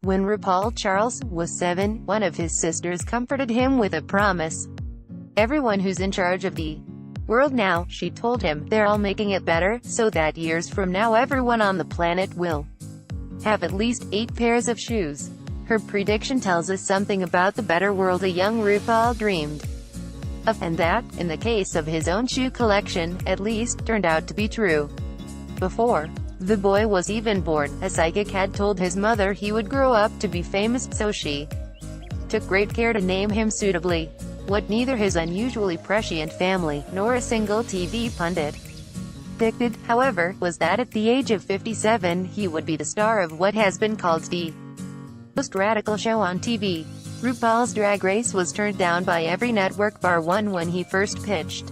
When RuPaul Charles was 7, one of his sisters comforted him with a promise. "Everyone who's in charge of the world now," she told him, "they're all making it better, so that years from now everyone on the planet will have at least 8 pairs of shoes." Her prediction tells us something about the better world a young RuPaul dreamed of, and that, in the case of his own shoe collection, at least, turned out to be true. Before the boy was even born, a psychic had told his mother he would grow up to be famous, so she took great care to name him suitably. What neither his unusually prescient family, nor a single TV pundit predicted, however, was that at the age of 57, he would be the star of what has been called the most radical show on TV. RuPaul's Drag Race was turned down by every network bar one when he first pitched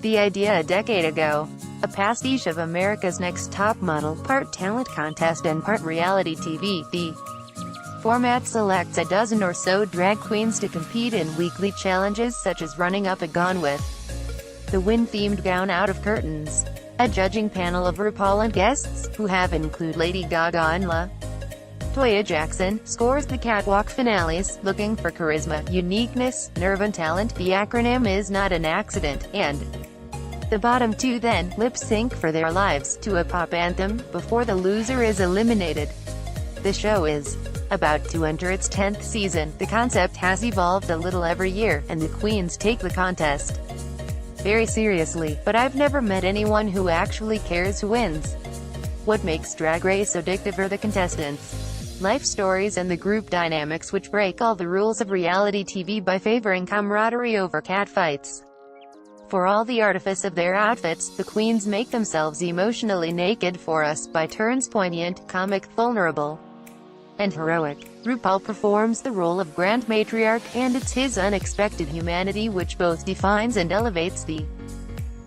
the idea a decade ago. A pastiche of America's Next Top Model, part talent contest and part reality TV, the format selects a dozen or so drag queens to compete in weekly challenges such as running up a Gone with the Wind-themed gown out of curtains. A judging panel of RuPaul and guests, who have include Lady Gaga and La Toya Jackson, scores the catwalk finales, looking for charisma, uniqueness, nerve and talent. The acronym is not an accident, and the bottom 2 then lip-sync for their lives to a pop anthem, before the loser is eliminated. The show is about to enter its 10th season. The concept has evolved a little every year, and the queens take the contest very seriously, but I've never met anyone who actually cares who wins. What makes Drag Race addictive are the contestants' life stories and the group dynamics, which break all the rules of reality TV by favoring camaraderie over catfights. For all the artifice of their outfits, the queens make themselves emotionally naked for us, by turns poignant, comic, vulnerable, and heroic. RuPaul performs the role of grand matriarch, and it's his unexpected humanity which both defines and elevates the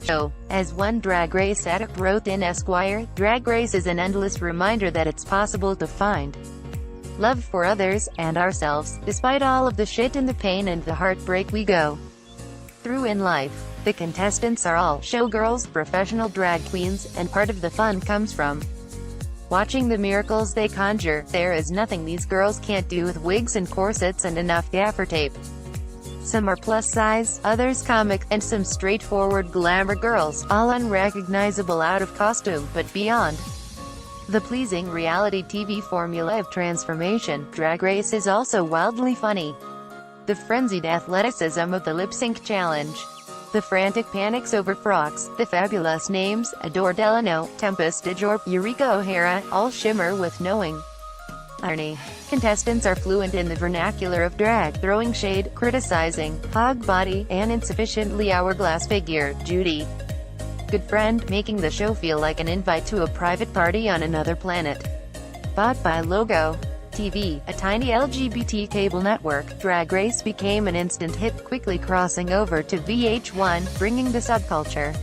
show. As one Drag Race addict wrote in Esquire, Drag Race is an endless reminder that it's possible to find love for others, and ourselves, despite all of the shit and the pain and the heartbreak we go through in life. The contestants are all showgirls, professional drag queens, and part of the fun comes from watching the miracles they conjure. There is nothing these girls can't do with wigs and corsets and enough gaffer tape. Some are plus size, others comic, and some straightforward glamour girls, all unrecognizable out of costume, but beyond the pleasing reality TV formula of transformation, Drag Race is also wildly funny. The frenzied athleticism of the lip-sync challenge, the frantic panics over frocks, the fabulous names, Adore Delano, Tempest DeJour, Eureka O'Hara, all shimmer with knowing irony. Contestants are fluent in the vernacular of drag, throwing shade, criticizing, hog body, and insufficiently hourglass figure, Judy, good friend, making the show feel like an invite to a private party on another planet. Bought by Logo TV, a tiny LGBT cable network, Drag Race became an instant hit, quickly crossing over to VH1, bringing the subculture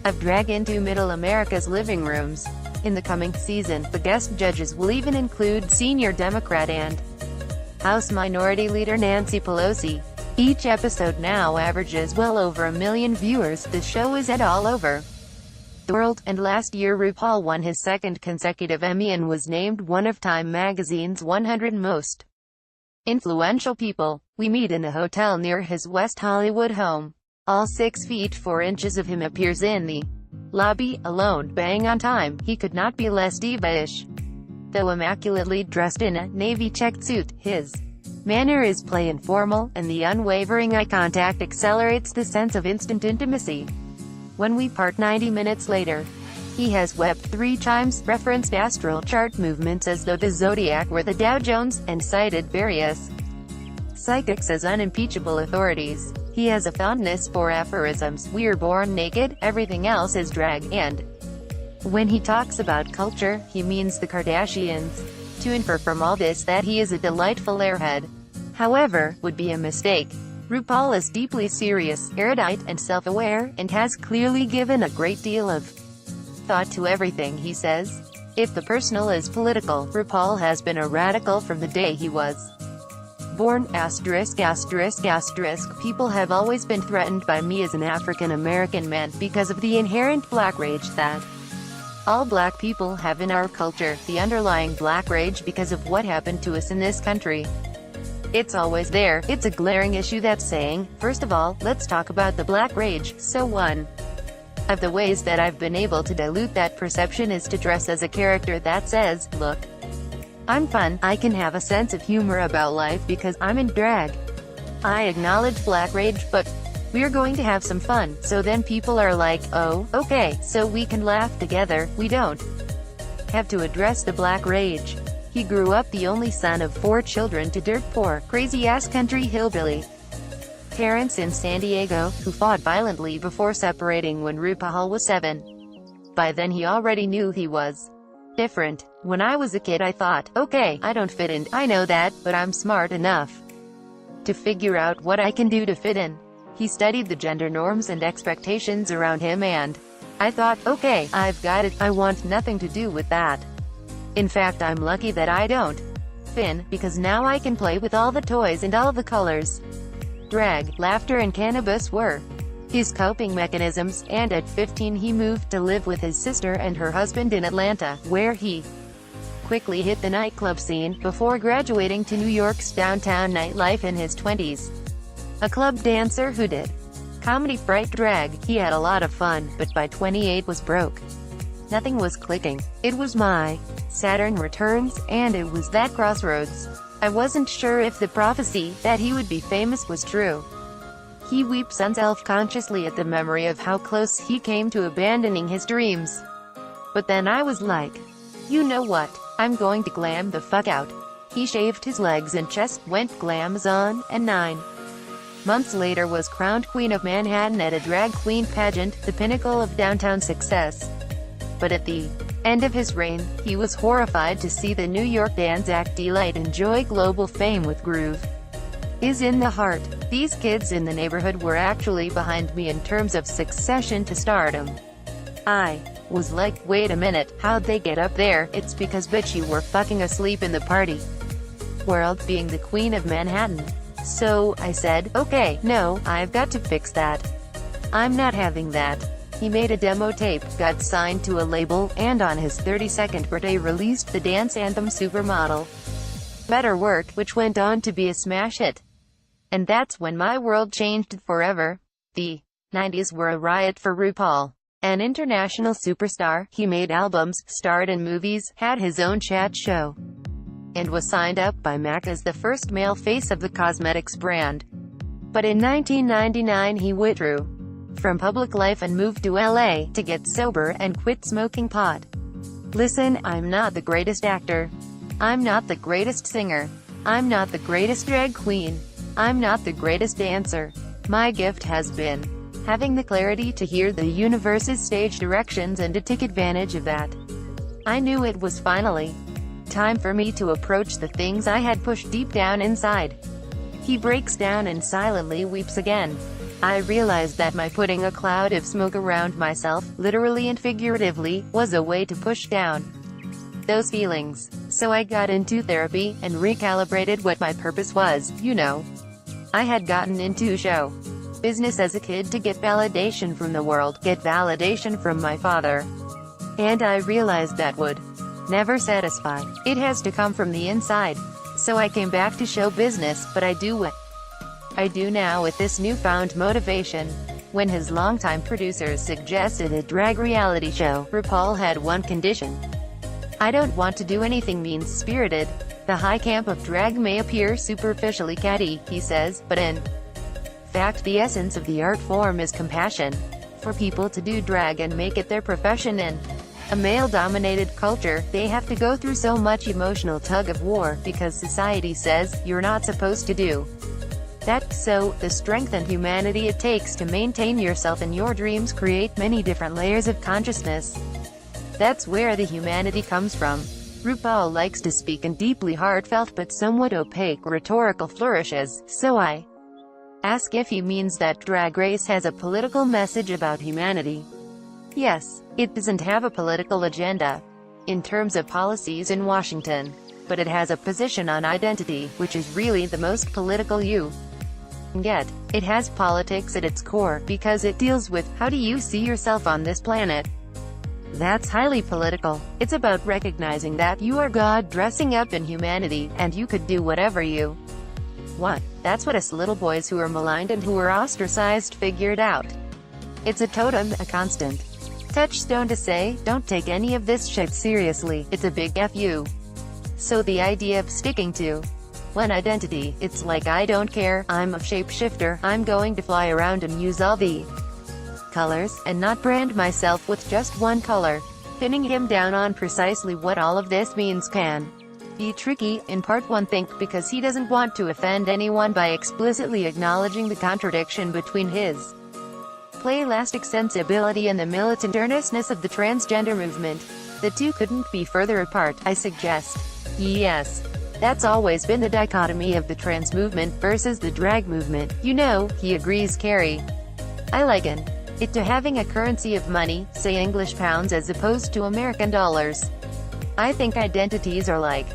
of drag into Middle America's living rooms. In the coming season, the guest judges will even include senior Democrat and House Minority Leader Nancy Pelosi. Each episode now averages well over 1 million viewers. The show is all over the world, and last year RuPaul won his 2nd consecutive Emmy and was named one of Time magazine's 100 most influential people. We meet in a hotel near his West Hollywood home. All 6 feet 4 inches of him appears in the lobby, alone, bang on time. He could not be less diva-ish. Though immaculately dressed in a navy checked suit, his manner is plain formal, and the unwavering eye contact accelerates the sense of instant intimacy. When we part 90 minutes later, he has wept 3 times, referenced astral chart movements as though the zodiac were the Dow Jones, and cited various psychics as unimpeachable authorities. He has a fondness for aphorisms: "We're born naked, everything else is drag," and when he talks about culture, he means the Kardashians. To infer from all this that he is a delightful airhead, however, would be a mistake. RuPaul is deeply serious, erudite, and self-aware, and has clearly given a great deal of thought to everything he says. If the personal is political, RuPaul has been a radical from the day he was born. ******. People have always been threatened by me as an African American man, because of the inherent black rage that all black people have in our culture, the underlying black rage because of what happened to us in this country. It's always there. It's a glaring issue that's saying, first of all, let's talk about the black rage. So one of the ways that I've been able to dilute that perception is to dress as a character that says, look, I'm fun, I can have a sense of humor about life because I'm in drag. I acknowledge black rage, but we're going to have some fun. So then people are like, oh, okay, so we can laugh together. We don't have to address the black rage. He grew up the only son of 4 children to dirt poor, crazy-ass country hillbilly parents in San Diego, who fought violently before separating when RuPaul was 7. By then he already knew he was different. When I was a kid I thought, okay, I don't fit in, I know that, but I'm smart enough to figure out what I can do to fit in. He studied the gender norms and expectations around him and I thought, okay, I've got it, I want nothing to do with that. In fact, I'm lucky that I don't fit in, because now I can play with all the toys and all the colors. Drag, laughter and cannabis were his coping mechanisms, and at 15 he moved to live with his sister and her husband in Atlanta, where he quickly hit the nightclub scene, before graduating to New York's downtown nightlife in his 20s. A club dancer who did comedy fright drag, he had a lot of fun, but by 28 was broke. Nothing was clicking. It was my Saturn returns, and it was that crossroads. I wasn't sure if the prophecy that he would be famous was true. He weeps self-consciously at the memory of how close he came to abandoning his dreams. But then I was like, you know what? I'm going to glam the fuck out. He shaved his legs and chest, went glamazon, and 9 months later was crowned Queen of Manhattan at a drag queen pageant, the pinnacle of downtown success. But at the end of his reign, he was horrified to see the New York dance act Delight enjoy global fame with Groove is in the Heart. These kids in the neighborhood were actually behind me in terms of succession to stardom. I was like, wait a minute, how'd they get up there? It's because bitch you were fucking asleep in the party world being the Queen of Manhattan. So, I said, okay, no, I've got to fix that. I'm not having that. He made a demo tape, got signed to a label, and on his 32nd birthday released the dance anthem Supermodel. Better Work, which went on to be a smash hit. And that's when my world changed forever. The 90s were a riot for RuPaul. An international superstar, he made albums, starred in movies, had his own chat show, and was signed up by MAC as the first male face of the cosmetics brand. But in 1999 he withdrew from public life and moved to LA to get sober and quit smoking pot. Listen, I'm not the greatest actor. I'm not the greatest singer. I'm not the greatest drag queen. I'm not the greatest dancer. My gift has been having the clarity to hear the universe's stage directions and to take advantage of that. I knew it was finally time for me to approach the things I had pushed deep down inside. He breaks down and silently weeps again. I realized that my putting a cloud of smoke around myself, literally and figuratively, was a way to push down those feelings. So I got into therapy, and recalibrated what my purpose was, you know. I had gotten into show business as a kid to get validation from the world, get validation from my father. And I realized that would never satisfy. It has to come from the inside. So I came back to show business, but I do what I do now with this newfound motivation. When his longtime producers suggested a drag reality show, RuPaul had one condition. I don't want to do anything mean-spirited. The high camp of drag may appear superficially catty, he says, but in fact the essence of the art form is compassion. For people to do drag and make it their profession in a male-dominated culture, they have to go through so much emotional tug-of-war, because society says, you're not supposed to do that. So, the strength and humanity it takes to maintain yourself and your dreams create many different layers of consciousness. That's where the humanity comes from. RuPaul likes to speak in deeply heartfelt but somewhat opaque rhetorical flourishes, so I ask if he means that Drag Race has a political message about humanity. Yes, it doesn't have a political agenda in terms of policies in Washington, but it has a position on identity, which is really the most political you can get. It has politics at its core, because it deals with, how do you see yourself on this planet? That's highly political. It's about recognizing that you are God dressing up in humanity, and you could do whatever you want. That's what us little boys who are maligned and who are ostracized figured out. It's a totem, a constant touchstone to say, don't take any of this shit seriously. It's a big F you. So the idea of sticking to one identity, it's like I don't care, I'm a shapeshifter, I'm going to fly around and use all the colors, and not brand myself with just one color. Pinning him down on precisely what all of this means can be tricky, in part one think because he doesn't want to offend anyone by explicitly acknowledging the contradiction between his playlastic sensibility and the militant earnestness of the transgender movement. The two couldn't be further apart, I suggest. Yes. That's always been the dichotomy of the trans movement versus the drag movement. You know, he agrees. Carrie, I liken it to having a currency of money, say English pounds as opposed to American dollars. I think identities are like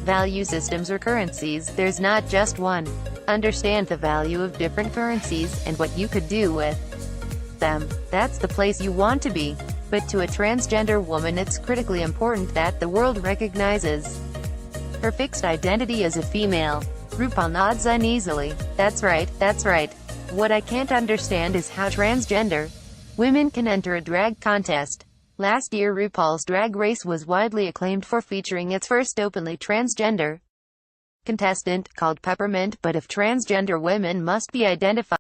value systems or currencies, there's not just one. Understand the value of different currencies, and what you could do with them. That's the place you want to be. But to a transgender woman it's critically important that the world recognizes her fixed identity as a female. RuPaul nods uneasily. That's right, that's right. What I can't understand is how transgender women can enter a drag contest. Last year RuPaul's Drag Race was widely acclaimed for featuring its first openly transgender contestant, called Peppermint, but if transgender women must be identified